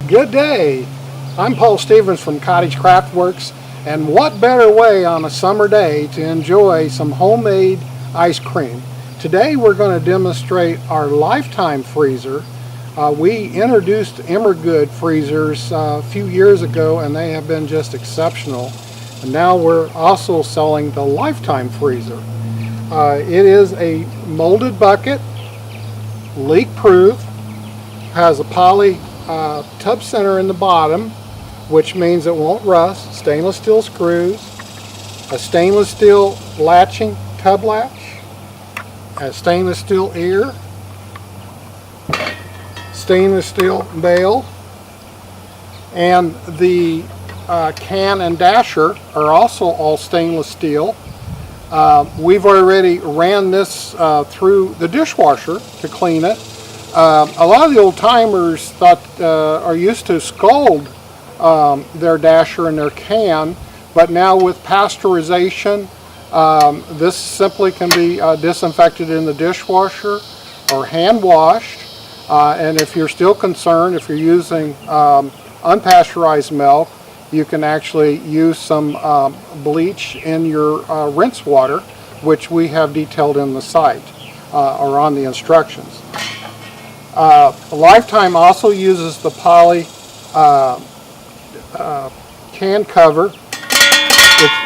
Good day. I'm Paul Stevens from Cottage Craft Works, and what better way on a summer day to enjoy some homemade ice cream. Today we're going to demonstrate our lifetime freezer. We introduced Emmergood freezers a few years ago, and they have been just exceptional. And now we're also selling the lifetime freezer. It is a molded bucket, leak proof, has a poly tub center in the bottom, which means it won't rust, stainless steel screws, a stainless steel latching tub latch, a stainless steel ear, stainless steel bail, and the can and dasher are also all stainless steel. We've already ran this through the dishwasher to clean it. A lot of the old timers are used to scald their dasher and their can, but now with pasteurization, this simply can be disinfected in the dishwasher or hand washed. And if you're still concerned, if you're using unpasteurized milk, you can actually use some bleach in your rinse water, which we have detailed in the site or on the instructions. Lifetime also uses the poly can cover.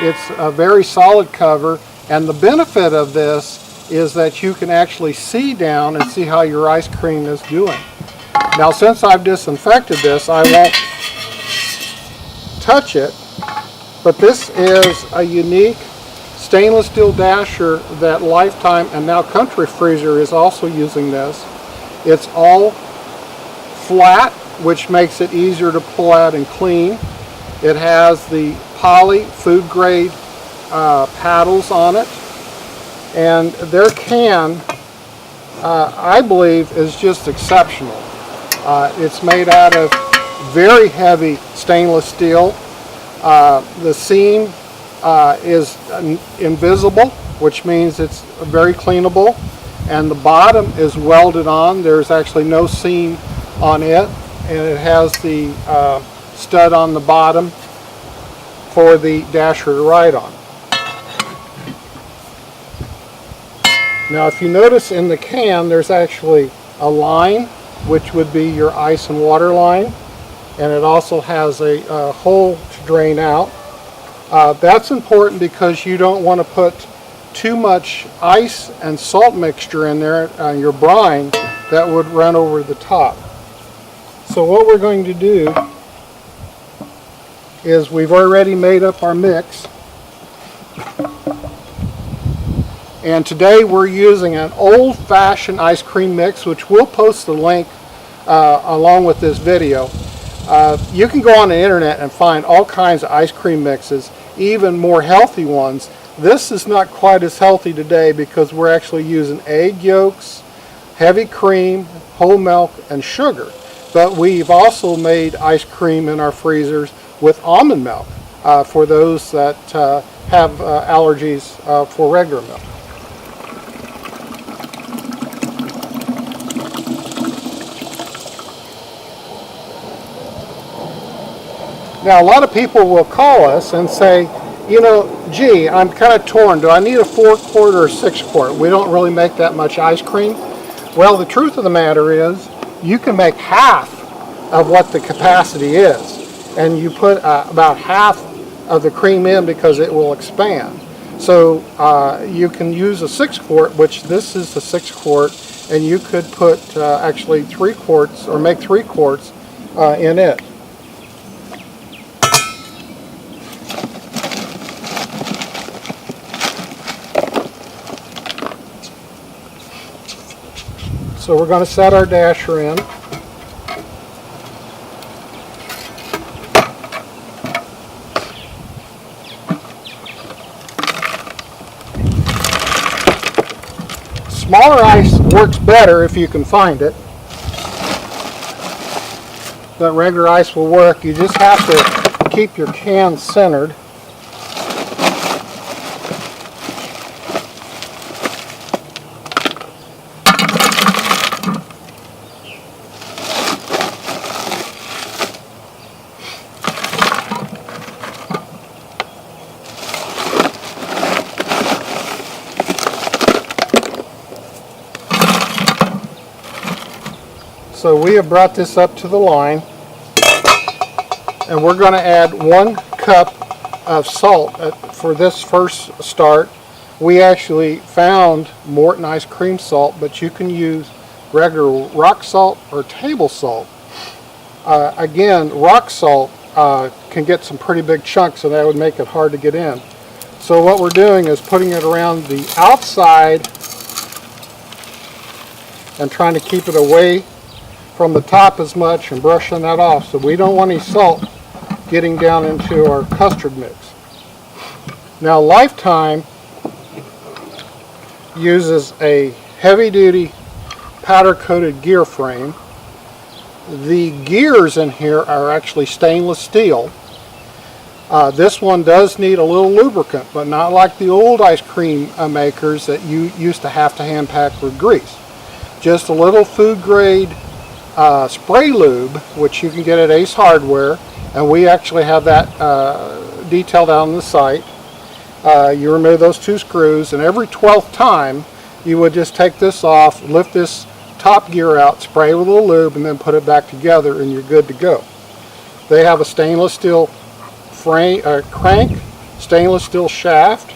It's a very solid cover, and the benefit of this is that you can actually see down and see how your ice cream is doing. Now, since I've disinfected this, I won't touch it, but this is a unique stainless steel dasher that Lifetime and now Country Freezer is also using this. It's all flat, which makes it easier to pull out and clean. It has the poly food grade paddles on it, and their can, I believe, is just exceptional. It's made out of very heavy stainless steel. The seam is invisible, which means it's very cleanable, and the bottom is welded on. There's actually no seam on it, and it has the stud on the bottom for the dasher to ride on. Now, if you notice in the can, there's actually a line, which would be your ice and water line, and it also has a hole to drain out. That's important because you don't want to put too much ice and salt mixture in there, your brine, that would run over the top. So what we're going to do is we've already made up our mix, and today we're using an old-fashioned ice cream mix, which we'll post the link along with this video. You can go on the internet and find all kinds of ice cream mixes, even more healthy ones. This is not quite as healthy today because we're actually using egg yolks, heavy cream, whole milk, and sugar. But we've also made ice cream in our freezers with almond milk for those that have allergies for regular milk. Now, a lot of people will call us and say, you know, gee, I'm kind of torn. Do I need a 4-quart or a 6-quart? We don't really make that much ice cream. Well, the truth of the matter is, you can make half of what the capacity is, and you put about half of the cream in because it will expand. So you can use a 6-quart, which this is the 6-quart, and you could put actually 3 quarts or make 3 quarts in it. So we're going to set our dasher in. Smaller ice works better if you can find it, but regular ice will work. You just have to keep your can centered. So we have brought this up to the line, and we're going to add 1 cup of salt for this first start. We actually found Morton ice cream salt, but you can use regular rock salt or table salt. Again, rock salt can get some pretty big chunks, and that would make it hard to get in. So what we're doing is putting it around the outside and trying to keep it away from the top as much and brushing that off. So we don't want any salt getting down into our custard mix. Now Lifetime uses a heavy-duty powder-coated gear frame. The gears in here are actually stainless steel. This one does need a little lubricant, but not like the old ice cream makers that you used to have to hand pack with grease. Just a little food-grade spray lube, which you can get at Ace Hardware, and we actually have that detailed out on the site. You remove those 2 screws, and every 12th time you would just take this off, lift this top gear out, spray with a little lube, and then put it back together, and you're good to go. They have a stainless steel frame, crank, stainless steel shaft,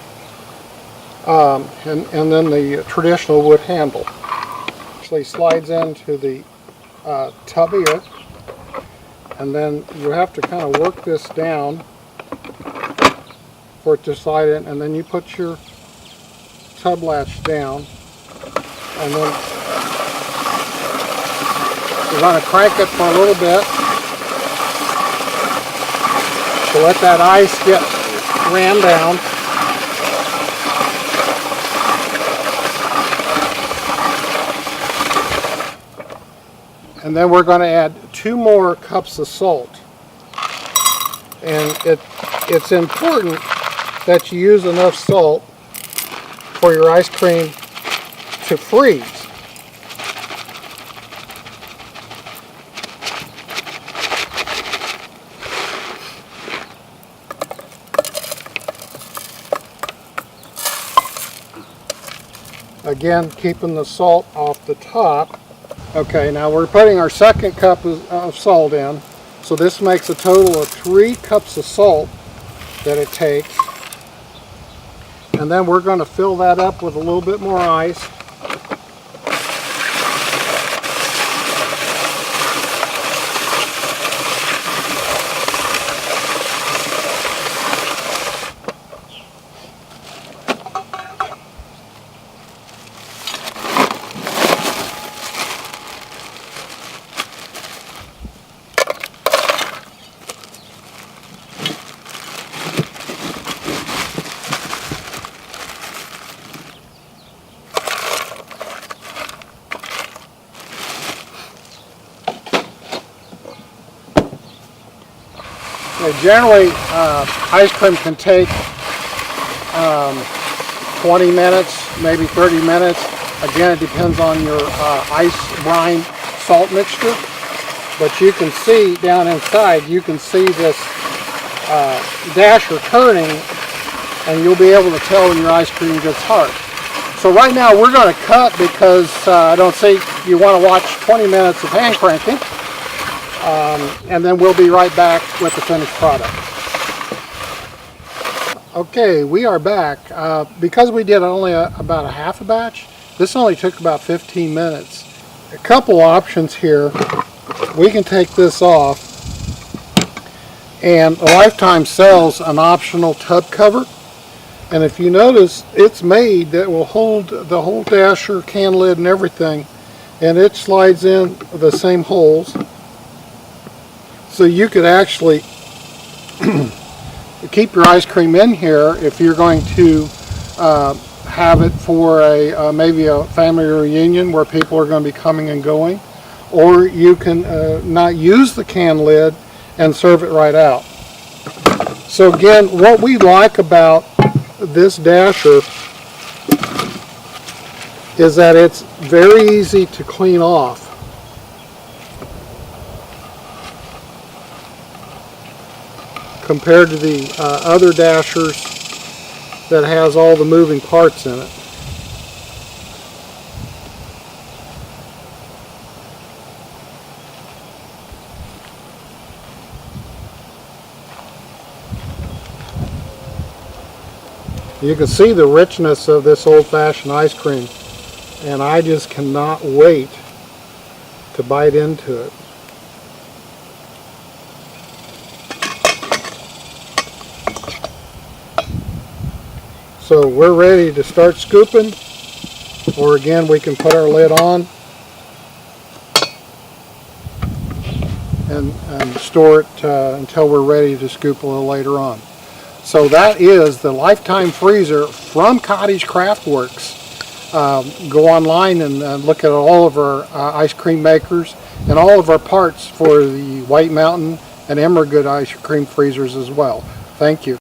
and then the traditional wood handle. Actually slides into the tub here, and then you have to kind of work this down for it to slide in, and then you put your tub latch down, and then you're going to crank it for a little bit to let that ice get ran down. And then we're going to add 2 more cups of salt. And it's important that you use enough salt for your ice cream to freeze. Again, keeping the salt off the top. Okay, now we're putting our 2nd cup of salt in. So this makes a total of 3 cups of salt that it takes. And then we're going to fill that up with a little bit more ice. Generally, ice cream can take 20 minutes, maybe 30 minutes. Again, it depends on your ice brine salt mixture. But you can see down inside, you can see this dasher turning, and you'll be able to tell when your ice cream gets hard. So right now we're going to cut because I don't see you want to watch 20 minutes of hand cranking. And then we'll be right back with the finished product. Okay, we are back. Because we did only about a half a batch, this only took about 15 minutes. A couple options here. We can take this off, and Lifetime sells an optional tub cover. And if you notice, it's made that will hold the whole dasher, can lid, and everything, and it slides in the same holes. So you could actually keep your ice cream in here if you're going to have it for maybe a family reunion where people are going to be coming and going, or you can not use the can lid and serve it right out. So again, what we like about this dasher is that it's very easy to clean off. Compared to the other dashers that has all the moving parts in it. You can see the richness of this old-fashioned ice cream, and I just cannot wait to bite into it. So we're ready to start scooping, or again we can put our lid on and store it until we're ready to scoop a little later on. So that is the Lifetime Freezer from Cottage Craft Works. Go online and look at all of our ice cream makers and all of our parts for the White Mountain and Emmergood ice cream freezers as well. Thank you.